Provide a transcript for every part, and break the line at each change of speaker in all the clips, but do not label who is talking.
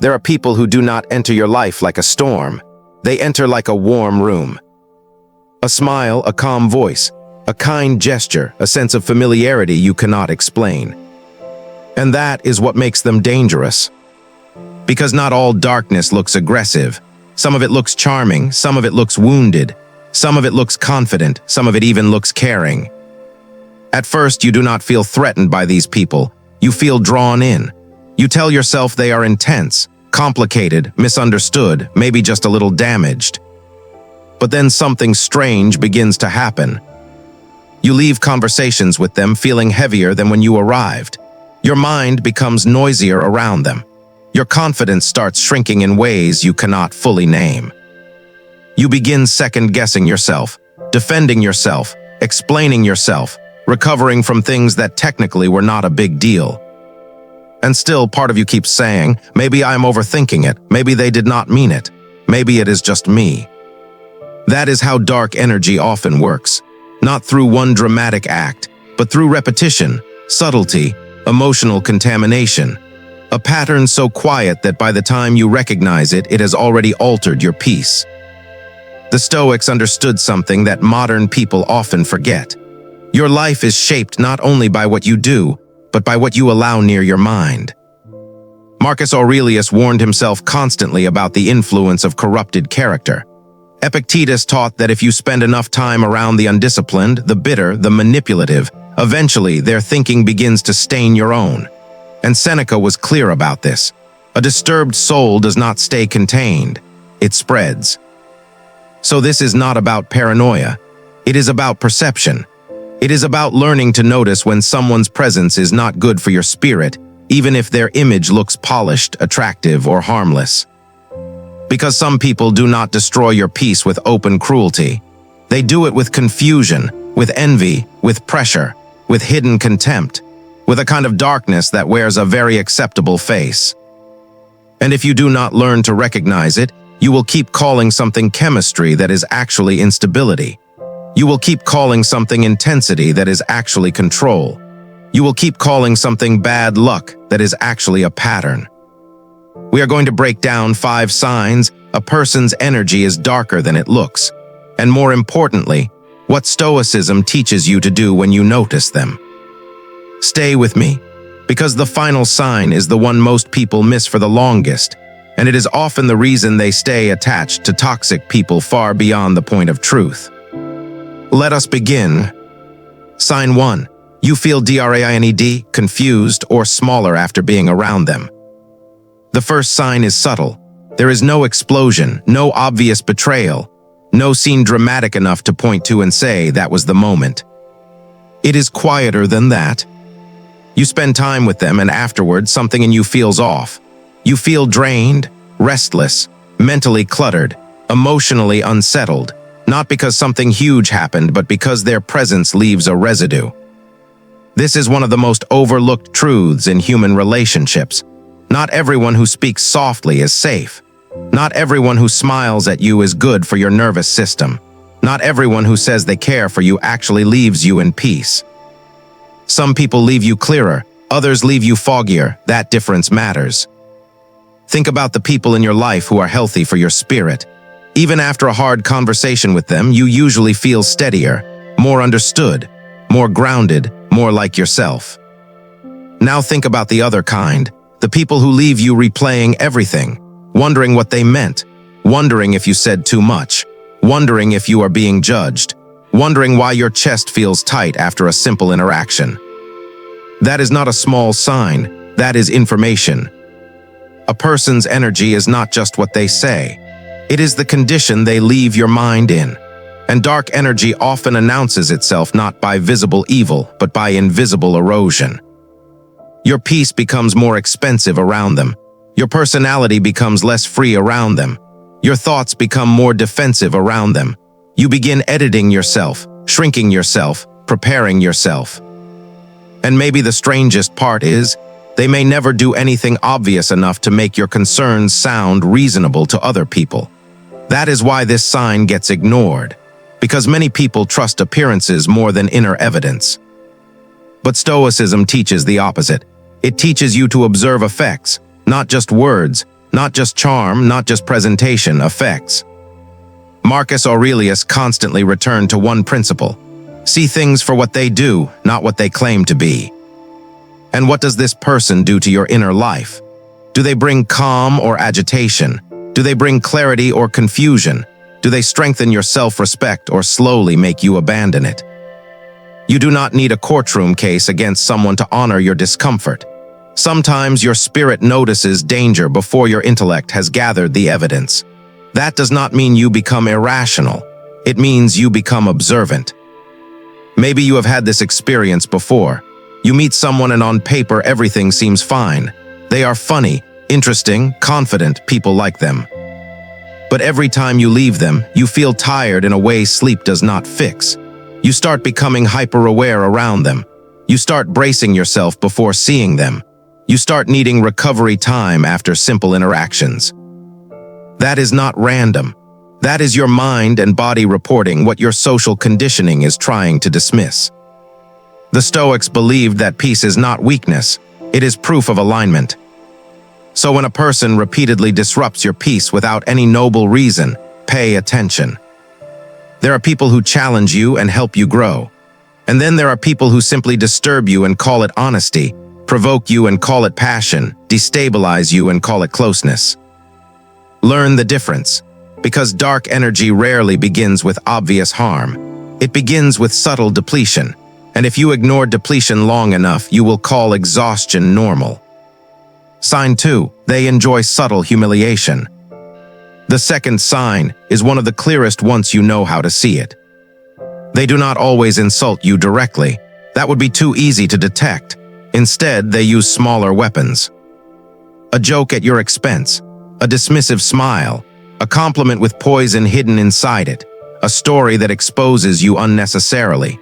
There are people who do not enter your life like a storm. They enter like a warm room. A smile, a calm voice, a kind gesture, a sense of familiarity you cannot explain. And that is what makes them dangerous. Because not all darkness looks aggressive. Some of it looks charming, some of it looks wounded, some of it looks confident, some of it even looks caring. At first, you do not feel threatened by these people. You feel drawn in. You tell yourself they are intense, complicated, misunderstood, maybe just a little damaged. But then something strange begins to happen. You leave conversations with them feeling heavier than when you arrived. Your mind becomes noisier around them. Your confidence starts shrinking in ways you cannot fully name. You begin second-guessing yourself, defending yourself, explaining yourself, recovering from things that technically were not a big deal. And still, part of you keeps saying, maybe I'm overthinking it, maybe they did not mean it, maybe it is just me. That is how dark energy often works, not through one dramatic act, but through repetition, subtlety, emotional contamination, a pattern so quiet that by the time you recognize it, it has already altered your peace. The Stoics understood something that modern people often forget. Your life is shaped not only by what you do, but by what you allow near your mind. Marcus Aurelius warned himself constantly about the influence of corrupted character. Epictetus taught that if you spend enough time around the undisciplined, the bitter, the manipulative, eventually their thinking begins to stain your own. And Seneca was clear about this. A disturbed soul does not stay contained. It spreads. So this is not about paranoia. It is about perception. It is about learning to notice when someone's presence is not good for your spirit, even if their image looks polished, attractive, or harmless. Because some people do not destroy your peace with open cruelty. They do it with confusion, with envy, with pressure, with hidden contempt, with a kind of darkness that wears a very acceptable face. And if you do not learn to recognize it, you will keep calling something chemistry that is actually instability. You will keep calling something intensity that is actually control. You will keep calling something bad luck that is actually a pattern. We are going to break down 5 signs a person's energy is darker than it looks, and more importantly, what Stoicism teaches you to do when you notice them. Stay with me, because the final sign is the one most people miss for the longest, and it is often the reason they stay attached to toxic people far beyond the point of truth. Let us begin. Sign 1. You feel drained, confused, or smaller after being around them. The first sign is subtle. There is no explosion, no obvious betrayal, no scene dramatic enough to point to and say that was the moment. It is quieter than that. You spend time with them and afterwards something in you feels off. You feel drained, restless, mentally cluttered, emotionally unsettled. Not because something huge happened, but because their presence leaves a residue. This is one of the most overlooked truths in human relationships. Not everyone who speaks softly is safe. Not everyone who smiles at you is good for your nervous system. Not everyone who says they care for you actually leaves you in peace. Some people leave you clearer, others leave you foggier. That difference matters. Think about the people in your life who are healthy for your spirit. Even after a hard conversation with them, you usually feel steadier, more understood, more grounded, more like yourself. Now think about the other kind, the people who leave you replaying everything, wondering what they meant, wondering if you said too much, wondering if you are being judged, wondering why your chest feels tight after a simple interaction. That is not a small sign, that is information. A person's energy is not just what they say. It is the condition they leave your mind in. And dark energy often announces itself not by visible evil, but by invisible erosion. Your peace becomes more expensive around them. Your personality becomes less free around them. Your thoughts become more defensive around them. You begin editing yourself, shrinking yourself, preparing yourself. And maybe the strangest part is, they may never do anything obvious enough to make your concerns sound reasonable to other people. That is why this sign gets ignored, because many people trust appearances more than inner evidence. But Stoicism teaches the opposite. It teaches you to observe effects, not just words, Not just charm, not just presentation, effects. Marcus Aurelius constantly returned to one principle. See things for what they do, not what they claim to be. And what does this person do to your inner life? Do they bring calm or agitation? Do they bring clarity or confusion? Do they strengthen your self-respect or slowly make you abandon it? You do not need a courtroom case against someone to honor your discomfort. Sometimes your spirit notices danger before your intellect has gathered the evidence. That does not mean you become irrational. It means you become observant. Maybe you have had this experience before. You meet someone and on paper everything seems fine. They are funny, interesting, confident, people like them. But every time you leave them, you feel tired in a way sleep does not fix. You start becoming hyper-aware around them. You start bracing yourself before seeing them. You start needing recovery time after simple interactions. That is not random. That is your mind and body reporting what your social conditioning is trying to dismiss. The Stoics believed that peace is not weakness, it is proof of alignment. So when a person repeatedly disrupts your peace without any noble reason, pay attention. There are people who challenge you and help you grow. And then there are people who simply disturb you and call it honesty, provoke you and call it passion, destabilize you and call it closeness. Learn the difference, because dark energy rarely begins with obvious harm. It begins with subtle depletion, and if you ignore depletion long enough, you will call exhaustion normal. Sign 2, they enjoy subtle humiliation. The second sign is one of the clearest once you know how to see it. They do not always insult you directly. That would be too easy to detect. Instead, they use smaller weapons. A joke at your expense, a dismissive smile, a compliment with poison hidden inside it, a story that exposes you unnecessarily,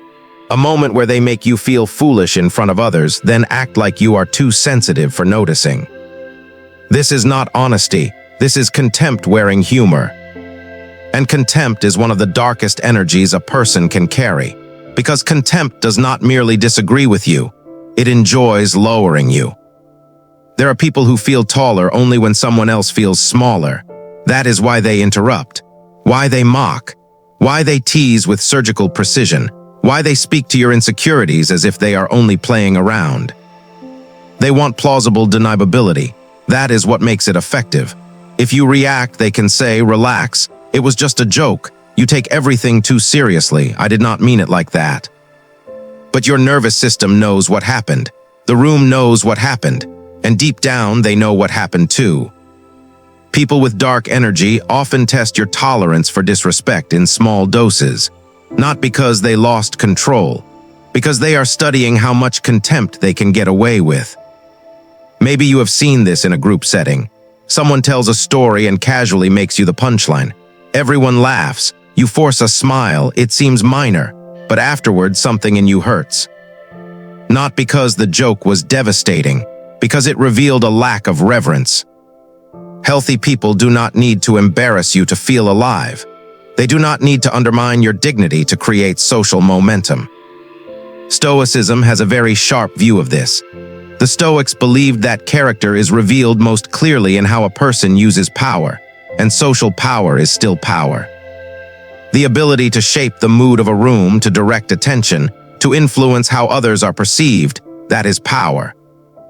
a moment where they make you feel foolish in front of others, then act like you are too sensitive for noticing. This is not honesty, this is contempt wearing humor. And contempt is one of the darkest energies a person can carry, because contempt does not merely disagree with you, it enjoys lowering you. There are people who feel taller only when someone else feels smaller. That is why they interrupt, why they mock, why they tease with surgical precision, why they speak to your insecurities as if they are only playing around. They want plausible deniability. That is what makes it effective. If you react, they can say, relax, it was just a joke. You take everything too seriously. I did not mean it like that. But your nervous system knows what happened. The room knows what happened. And deep down, they know what happened too. People with dark energy often test your tolerance for disrespect in small doses, not because they lost control, because they are studying how much contempt they can get away with. Maybe you have seen this in a group setting. Someone tells a story and casually makes you the punchline. Everyone laughs, you force a smile, it seems minor, but afterwards something in you hurts. Not because the joke was devastating, because it revealed a lack of reverence. Healthy people do not need to embarrass you to feel alive. They do not need to undermine your dignity to create social momentum. Stoicism has a very sharp view of this. The Stoics believed that character is revealed most clearly in how a person uses power, and social power is still power. The ability to shape the mood of a room, to direct attention, to influence how others are perceived, that is power.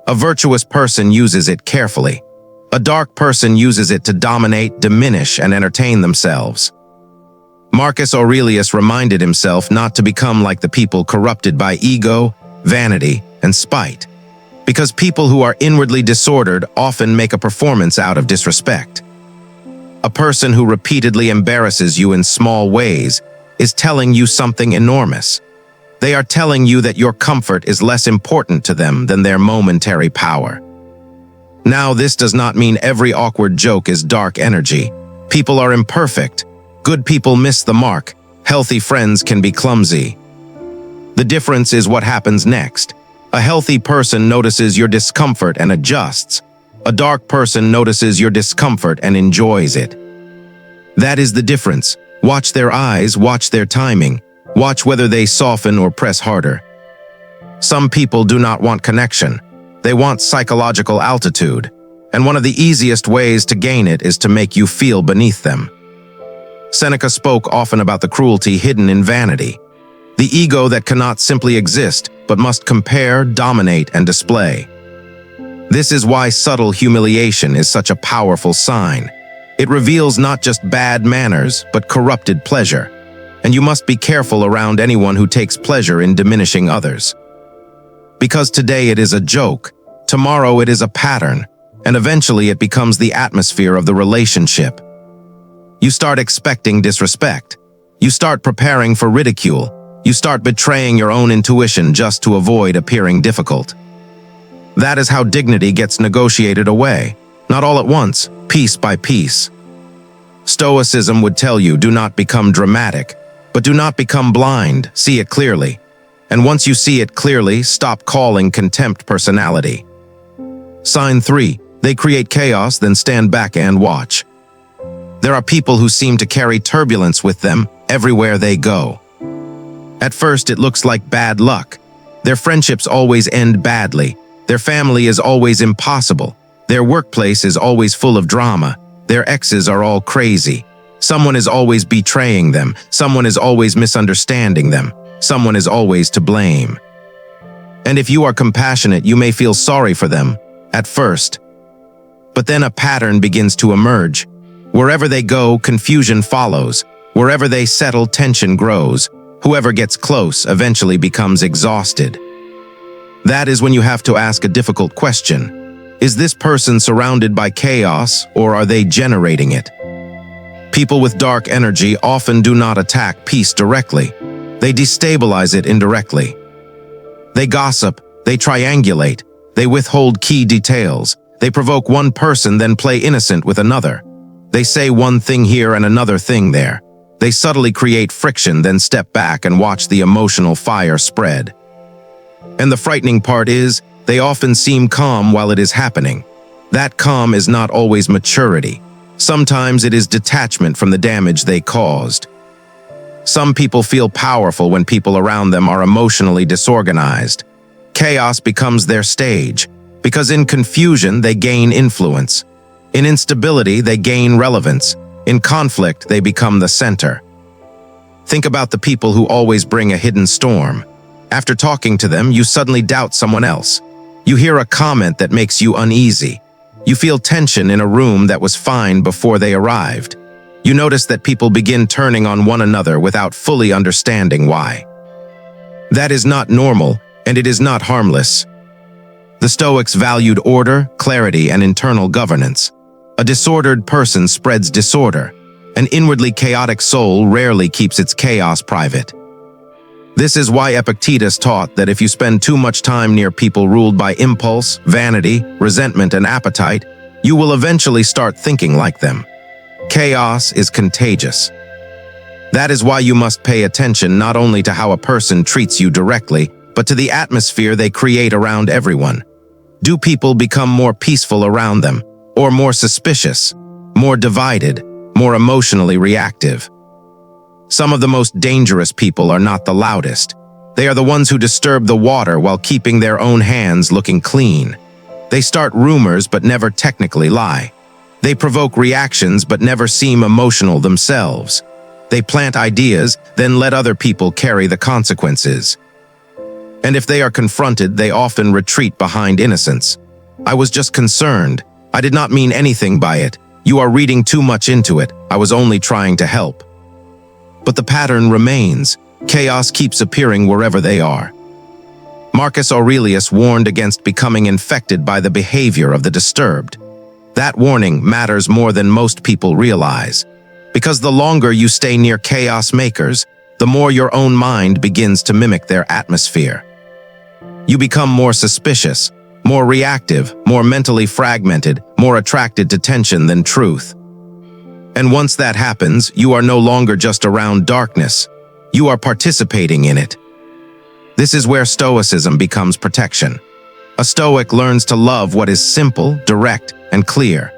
A virtuous person uses it carefully. A dark person uses it to dominate, diminish, and entertain themselves. Marcus Aurelius reminded himself not to become like the people corrupted by ego, vanity, and spite, because people who are inwardly disordered often make a performance out of disrespect. A person who repeatedly embarrasses you in small ways is telling you something enormous. They are telling you that your comfort is less important to them than their momentary power. Now, this does not mean every awkward joke is dark energy. People are imperfect. Good people miss the mark. Healthy friends can be clumsy. The difference is what happens next. A healthy person notices your discomfort and adjusts. A dark person notices your discomfort and enjoys it. That is the difference. Watch their eyes, watch their timing. Watch whether they soften or press harder. Some people do not want connection. They want psychological altitude. and one of the easiest ways to gain it is to make you feel beneath them. Seneca spoke often about the cruelty hidden in vanity, the ego that cannot simply exist but must compare, dominate, and display. This is why subtle humiliation is such a powerful sign. It reveals not just bad manners, but corrupted pleasure, and you must be careful around anyone who takes pleasure in diminishing others. Because today it is a joke, tomorrow it is a pattern, and eventually it becomes the atmosphere of the relationship. You start expecting disrespect. You start preparing for ridicule. You start betraying your own intuition just to avoid appearing difficult. That is how dignity gets negotiated away, not all at once, piece by piece. Stoicism would tell you, do not become dramatic, but do not become blind, see it clearly. And once you see it clearly, stop calling contempt personality. Sign 3. They create chaos, then stand back and watch. There are people who seem to carry turbulence with them everywhere they go. At first, it looks like bad luck. Their friendships always end badly. Their family is always impossible. Their workplace is always full of drama. Their exes are all crazy. Someone is always betraying them. Someone is always misunderstanding them. Someone is always to blame. And if you are compassionate, you may feel sorry for them at first. But then a pattern begins to emerge. Wherever they go, confusion follows. Wherever they settle, tension grows. Whoever gets close eventually becomes exhausted. That is when you have to ask a difficult question. Is this person surrounded by chaos, or are they generating it? People with dark energy often do not attack peace directly. They destabilize it indirectly. They gossip, they triangulate, they withhold key details. They provoke one person, then play innocent with another. They say one thing here and another thing there. They subtly create friction, then step back and watch the emotional fire spread. And the frightening part is, they often seem calm while it is happening. That calm is not always maturity. Sometimes it is detachment from the damage they caused. Some people feel powerful when people around them are emotionally disorganized. Chaos becomes their stage, because in confusion they gain influence. In instability they gain relevance. In conflict they become the center. Think about the people who always bring a hidden storm. After talking to them, you suddenly doubt someone else. You hear a comment that makes you uneasy. You feel tension in a room that was fine before they arrived. You notice that people begin turning on one another without fully understanding why. That is not normal, and it is not harmless. The Stoics valued order, clarity, and internal governance. A disordered person spreads disorder. An inwardly chaotic soul rarely keeps its chaos private. This is why Epictetus taught that if you spend too much time near people ruled by impulse, vanity, resentment, and appetite, you will eventually start thinking like them. Chaos is contagious. That is why you must pay attention not only to how a person treats you directly, but to the atmosphere they create around everyone. Do people become more peaceful around them, or more suspicious, more divided, more emotionally reactive? Some of the most dangerous people are not the loudest. They are the ones who disturb the water while keeping their own hands looking clean. They start rumors but never technically lie. They provoke reactions but never seem emotional themselves. They plant ideas, then let other people carry the consequences. And if they are confronted, they often retreat behind innocence. I was just concerned. I did not mean anything by it. You are reading too much into it. I was only trying to help. But the pattern remains. Chaos keeps appearing wherever they are. Marcus Aurelius warned against becoming infected by the behavior of the disturbed. That warning matters more than most people realize. Because the longer you stay near chaos makers, the more your own mind begins to mimic their atmosphere. You become more suspicious, more reactive, more mentally fragmented, more attracted to tension than truth. And once that happens, you are no longer just around darkness. You are participating in it. This is where Stoicism becomes protection. A Stoic learns to love what is simple, direct, and clear.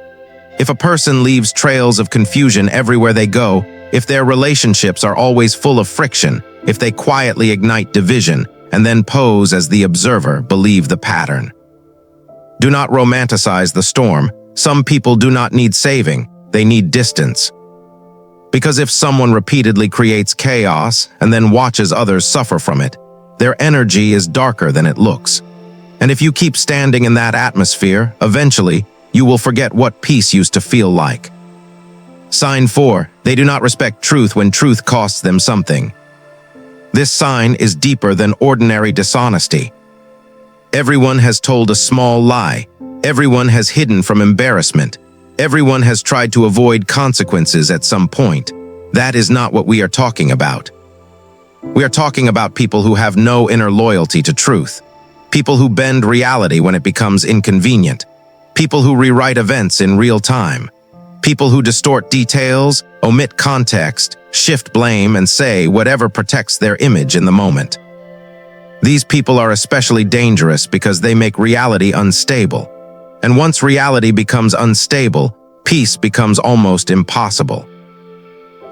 If a person leaves trails of confusion everywhere they go, if their relationships are always full of friction, if they quietly ignite division and then pose as the observer, believe the pattern. Do not romanticize the storm, Some people do not need saving, they need distance. Because if someone repeatedly creates chaos and then watches others suffer from it, their energy is darker than it looks. And if you keep standing in that atmosphere, eventually, you will forget what peace used to feel like. Sign 4. They do not respect truth when truth costs them something. This sign is deeper than ordinary dishonesty. Everyone has told a small lie. Everyone has hidden from embarrassment. Everyone has tried to avoid consequences at some point. That is not what we are talking about. We are talking about people who have no inner loyalty to truth. People who bend reality when it becomes inconvenient. People who rewrite events in real time. People who distort details, omit context, shift blame, and say whatever protects their image in the moment. These people are especially dangerous because they make reality unstable. And once reality becomes unstable, peace becomes almost impossible.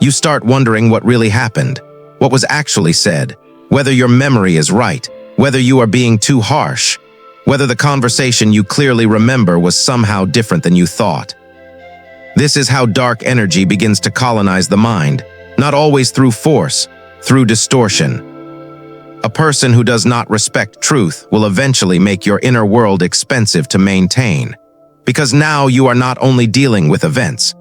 You start wondering what really happened, what was actually said, whether your memory is right, whether you are being too harsh, whether the conversation you clearly remember was somehow different than you thought. This is how dark energy begins to colonize the mind, not always through force, through distortion. A person who does not respect truth will eventually make your inner world expensive to maintain. Because now you are not only dealing with events,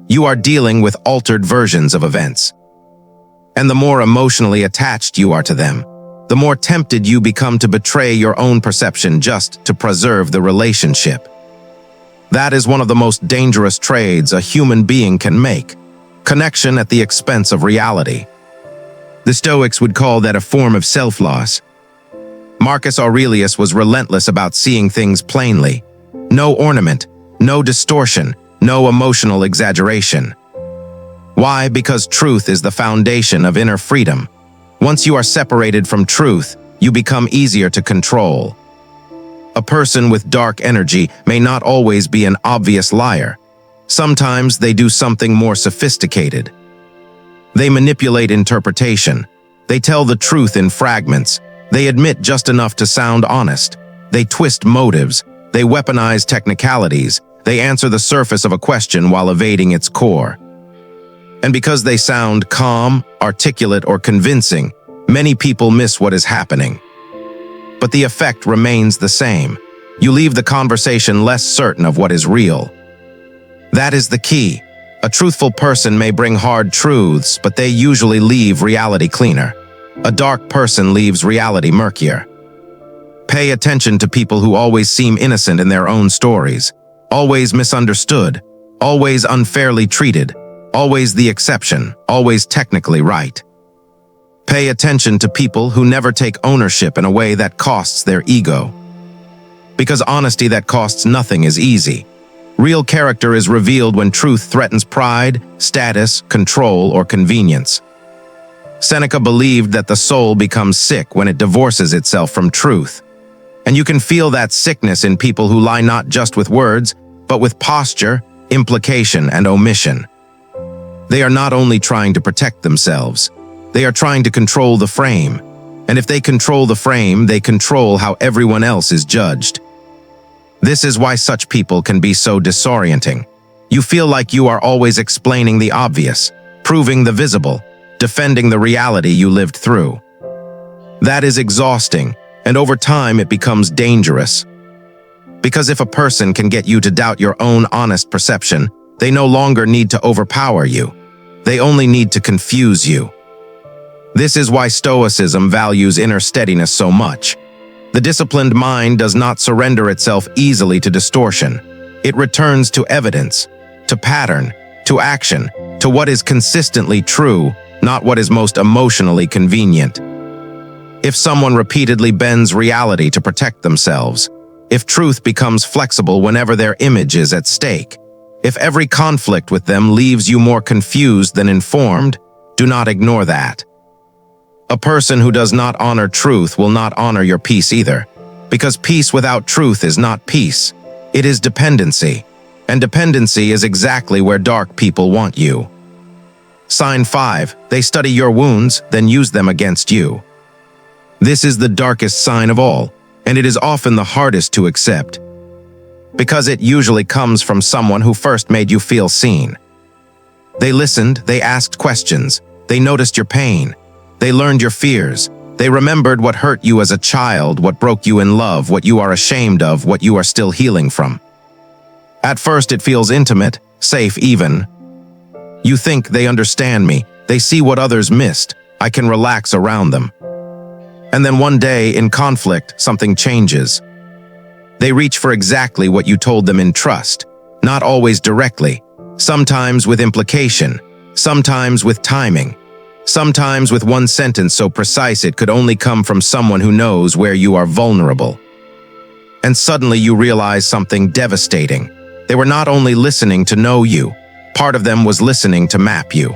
you are dealing with altered versions of events. And the more emotionally attached you are to them, the more tempted you become to betray your own perception just to preserve the relationship. That is one of the most dangerous trades a human being can make, connection at the expense of reality. The Stoics would call that a form of self-loss. Marcus Aurelius was relentless about seeing things plainly. No ornament, no distortion, no emotional exaggeration. Why? Because truth is the foundation of inner freedom. Once you are separated from truth, you become easier to control. A person with dark energy may not always be an obvious liar. Sometimes they do something more sophisticated. They manipulate interpretation. They tell the truth in fragments. They admit just enough to sound honest. They twist motives. They weaponize technicalities. They answer the surface of a question while evading its core. And because they sound calm, articulate, or convincing, many people miss what is happening. But the effect remains the same. You leave the conversation less certain of what is real. That is the key. A truthful person may bring hard truths, but they usually leave reality cleaner. A dark person leaves reality murkier. Pay attention to people who always seem innocent in their own stories, always misunderstood, always unfairly treated, always the exception, always technically right. Pay attention to people who never take ownership in a way that costs their ego. Because honesty that costs nothing is easy. Real character is revealed when truth threatens pride, status, control, or convenience. Seneca believed that the soul becomes sick when it divorces itself from truth. And you can feel that sickness in people who lie not just with words, but with posture, implication, and omission. They are not only trying to protect themselves, they are trying to control the frame. And if they control the frame, they control how everyone else is judged. This is why such people can be so disorienting. You feel like you are always explaining the obvious, proving the visible, defending the reality you lived through. That is exhausting, and over time it becomes dangerous. Because if a person can get you to doubt your own honest perception, they no longer need to overpower you. They only need to confuse you. This is why Stoicism values inner steadiness so much. The disciplined mind does not surrender itself easily to distortion. It returns to evidence, to pattern, to action, to what is consistently true, not what is most emotionally convenient. If someone repeatedly bends reality to protect themselves, if truth becomes flexible whenever their image is at stake, if every conflict with them leaves you more confused than informed, do not ignore that. A person who does not honor truth will not honor your peace either, because peace without truth is not peace. It is dependency, and dependency is exactly where dark people want you. Sign 5, they study your wounds, then use them against you. This is the darkest sign of all, and it is often the hardest to accept. Because it usually comes from someone who first made you feel seen. They listened, they asked questions, they noticed your pain, they learned your fears, they remembered what hurt you as a child, what broke you in love, what you are ashamed of, what you are still healing from. At first it feels intimate, safe even. You think they understand me, they see what others missed, I can relax around them. And then one day, in conflict, something changes. They reach for exactly what you told them in trust, not always directly, sometimes with implication, sometimes with timing, sometimes with one sentence so precise it could only come from someone who knows where you are vulnerable. And suddenly you realize something devastating. They were not only listening to know you, part of them was listening to map you.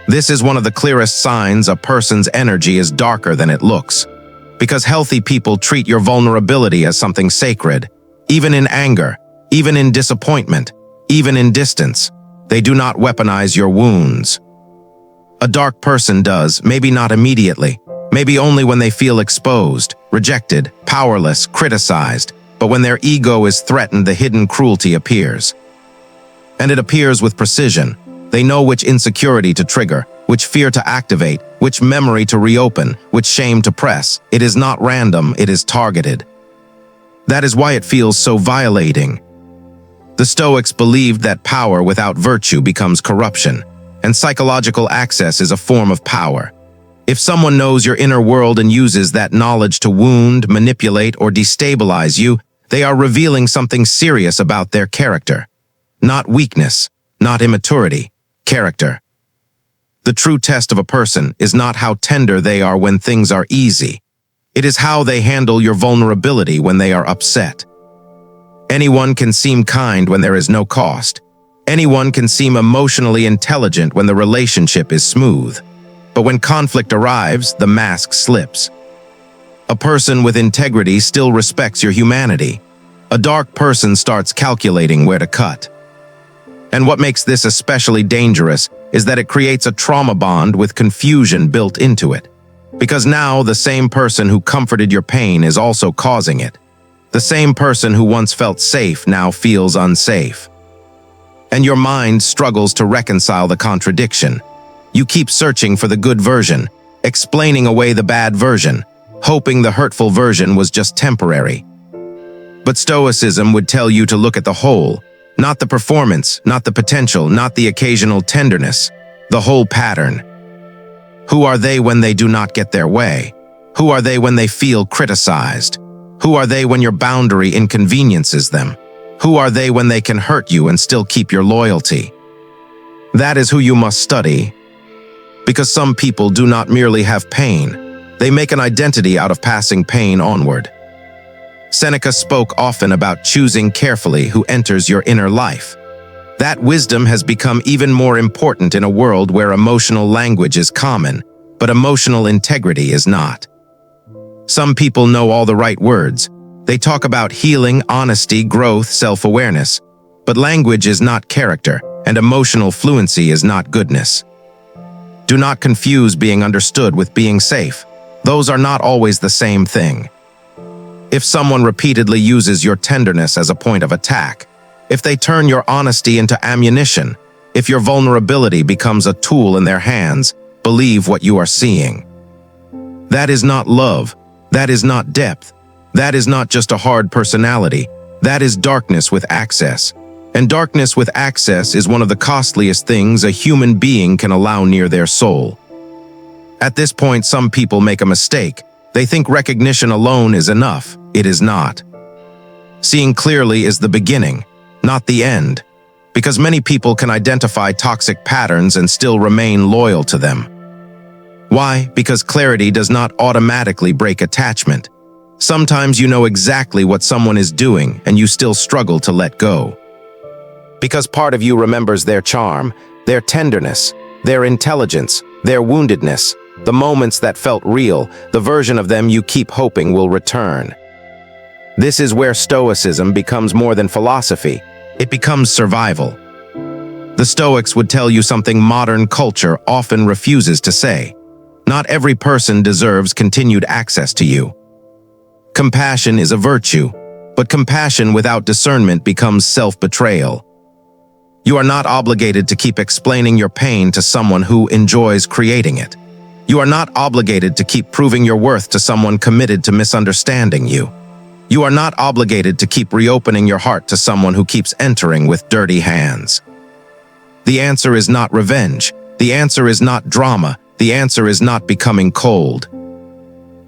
This is one of the clearest signs a person's energy is darker than it looks. Because healthy people treat your vulnerability as something sacred, even in anger, even in disappointment, even in distance. They do not weaponize your wounds. A dark person does, maybe not immediately, maybe only when they feel exposed, rejected, powerless, criticized, but when their ego is threatened, the hidden cruelty appears. And it appears with precision. They know which insecurity to trigger, which fear to activate, which memory to reopen, which shame to press. It is not random, it is targeted. That is why it feels so violating. The Stoics believed that power without virtue becomes corruption, and psychological access is a form of power. If someone knows your inner world and uses that knowledge to wound, manipulate, or destabilize you, they are revealing something serious about their character. Not weakness, not immaturity, character. The true test of a person is not how tender they are when things are easy. It is how they handle your vulnerability when they are upset. Anyone can seem kind when there is no cost. Anyone can seem emotionally intelligent when the relationship is smooth. But when conflict arrives, the mask slips. A person with integrity still respects your humanity. A dark person starts calculating where to cut. And what makes this especially dangerous is that it creates a trauma bond with confusion built into it. Because now the same person who comforted your pain is also causing it. The same person who once felt safe now feels unsafe. And your mind struggles to reconcile the contradiction. You keep searching for the good version, explaining away the bad version, hoping the hurtful version was just temporary. But Stoicism would tell you to look at the whole, not the performance, not the potential, not the occasional tenderness, the whole pattern. Who are they when they do not get their way? Who are they when they feel criticized? Who are they when your boundary inconveniences them? Who are they when they can hurt you and still keep your loyalty? That is who you must study. Because some people do not merely have pain, they make an identity out of passing pain onward. Seneca spoke often about choosing carefully who enters your inner life. That wisdom has become even more important in a world where emotional language is common, but emotional integrity is not. Some people know all the right words. They talk about healing, honesty, growth, self-awareness. But language is not character, and emotional fluency is not goodness. Do not confuse being understood with being safe. Those are not always the same thing. If someone repeatedly uses your tenderness as a point of attack, if they turn your honesty into ammunition, if your vulnerability becomes a tool in their hands, believe what you are seeing. That is not love. That is not depth. That is not just a hard personality. That is darkness with access. And darkness with access is one of the costliest things a human being can allow near their soul. At this point, some people make a mistake. They think recognition alone is enough. It is not. Seeing clearly is the beginning, not the end, because many people can identify toxic patterns and still remain loyal to them. Why? Because clarity does not automatically break attachment. Sometimes you know exactly what someone is doing and you still struggle to let go. Because part of you remembers their charm, their tenderness, their intelligence, their woundedness, the moments that felt real, the version of them you keep hoping will return. This is where Stoicism becomes more than philosophy. It becomes survival. The Stoics would tell you something modern culture often refuses to say. Not every person deserves continued access to you. Compassion is a virtue, but compassion without discernment becomes self-betrayal. You are not obligated to keep explaining your pain to someone who enjoys creating it. You are not obligated to keep proving your worth to someone committed to misunderstanding you. You are not obligated to keep reopening your heart to someone who keeps entering with dirty hands. The answer is not revenge. The answer is not drama. The answer is not becoming cold.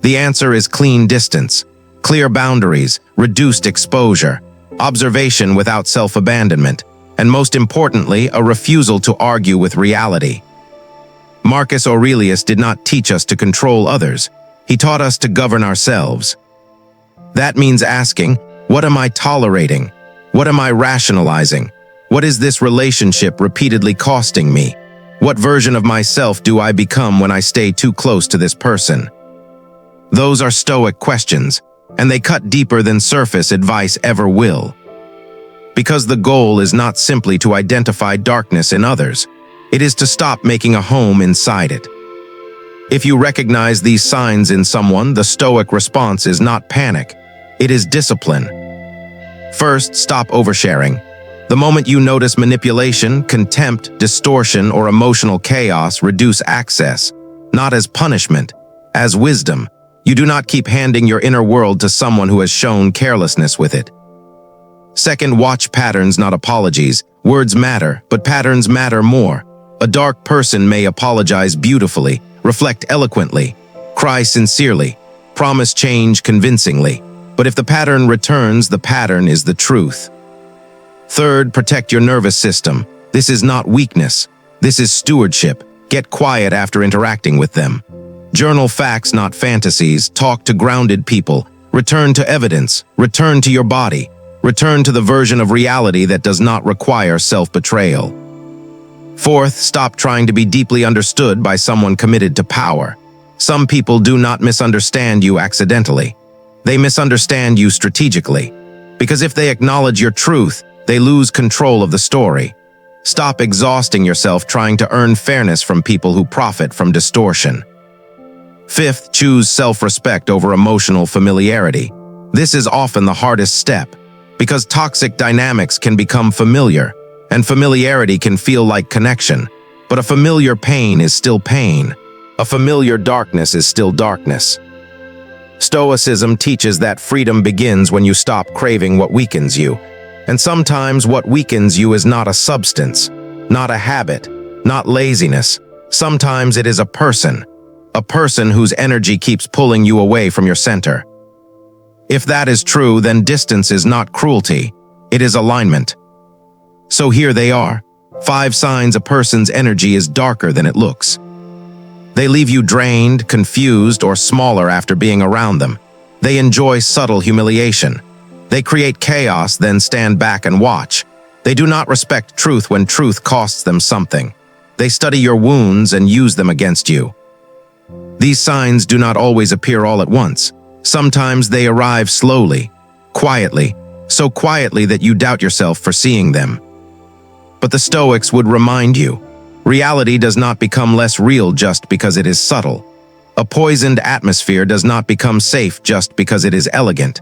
The answer is clean distance, clear boundaries, reduced exposure, observation without self-abandonment, and most importantly, a refusal to argue with reality. Marcus Aurelius did not teach us to control others. He taught us to govern ourselves. That means asking, what am I tolerating? What am I rationalizing? What is this relationship repeatedly costing me? What version of myself do I become when I stay too close to this person? Those are Stoic questions, and they cut deeper than surface advice ever will. Because the goal is not simply to identify darkness in others, it is to stop making a home inside it. If you recognize these signs in someone, the Stoic response is not panic, it is discipline. First, stop oversharing. The moment you notice manipulation, contempt, distortion, or emotional chaos, reduce access, not as punishment, as wisdom. You do not keep handing your inner world to someone who has shown carelessness with it. Second, watch patterns, not apologies. Words matter, but patterns matter more. A dark person may apologize beautifully, reflect eloquently, cry sincerely, promise change convincingly. But if the pattern returns, the pattern is the truth. Third, protect your nervous system. This is not weakness. This is stewardship. Get quiet after interacting with them. Journal facts, not fantasies. Talk to grounded people. Return to evidence. Return to your body. Return to the version of reality that does not require self-betrayal. Fourth, stop trying to be deeply understood by someone committed to power. Some people do not misunderstand you accidentally. They misunderstand you strategically. Because if they acknowledge your truth, they lose control of the story. Stop exhausting yourself trying to earn fairness from people who profit from distortion. Fifth, choose self-respect over emotional familiarity. This is often the hardest step, because toxic dynamics can become familiar, and familiarity can feel like connection. But a familiar pain is still pain. A familiar darkness is still darkness. Stoicism teaches that freedom begins when you stop craving what weakens you. And sometimes what weakens you is not a substance, not a habit, not laziness. Sometimes it is a person whose energy keeps pulling you away from your center. If that is true, then distance is not cruelty, it is alignment. So here they are, 5 signs a person's energy is darker than it looks. They leave you drained, confused, or smaller after being around them. They enjoy subtle humiliation. They create chaos, then stand back and watch. They do not respect truth when truth costs them something. They study your wounds and use them against you. These signs do not always appear all at once. Sometimes they arrive slowly, quietly, so quietly that you doubt yourself for seeing them. But the Stoics would remind you, reality does not become less real just because it is subtle. A poisoned atmosphere does not become safe just because it is elegant.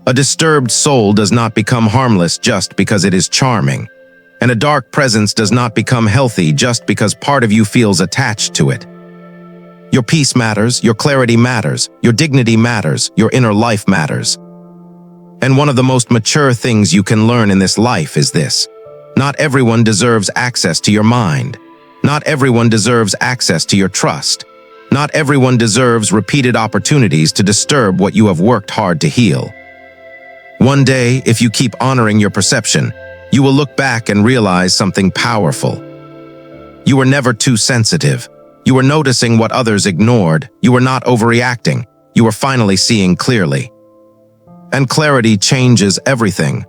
A disturbed soul does not become harmless just because it is charming. And a dark presence does not become healthy just because part of you feels attached to it. Your peace matters, your clarity matters, your dignity matters, your inner life matters. And one of the most mature things you can learn in this life is this: not everyone deserves access to your mind. Not everyone deserves access to your trust. Not everyone deserves repeated opportunities to disturb what you have worked hard to heal. One day, if you keep honoring your perception, you will look back and realize something powerful. You were never too sensitive. You were noticing what others ignored. You were not overreacting. You were finally seeing clearly. And clarity changes everything.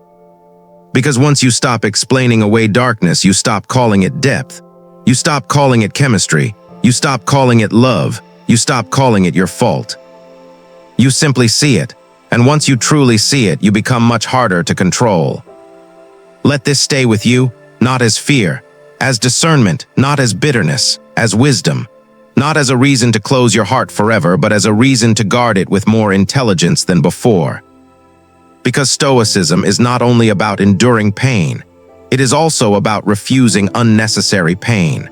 Because once you stop explaining away darkness, you stop calling it depth. You stop calling it chemistry. You stop calling it love. You stop calling it your fault. You simply see it. And once you truly see it, you become much harder to control. Let this stay with you, not as fear, as discernment, not as bitterness, as wisdom, not as a reason to close your heart forever, but as a reason to guard it with more intelligence than before. Because Stoicism is not only about enduring pain, it is also about refusing unnecessary pain.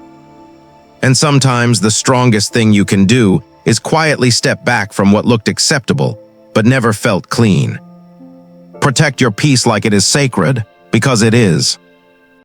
And sometimes the strongest thing you can do is quietly step back from what looked acceptable, but never felt clean. Protect your peace like it is sacred, because it is.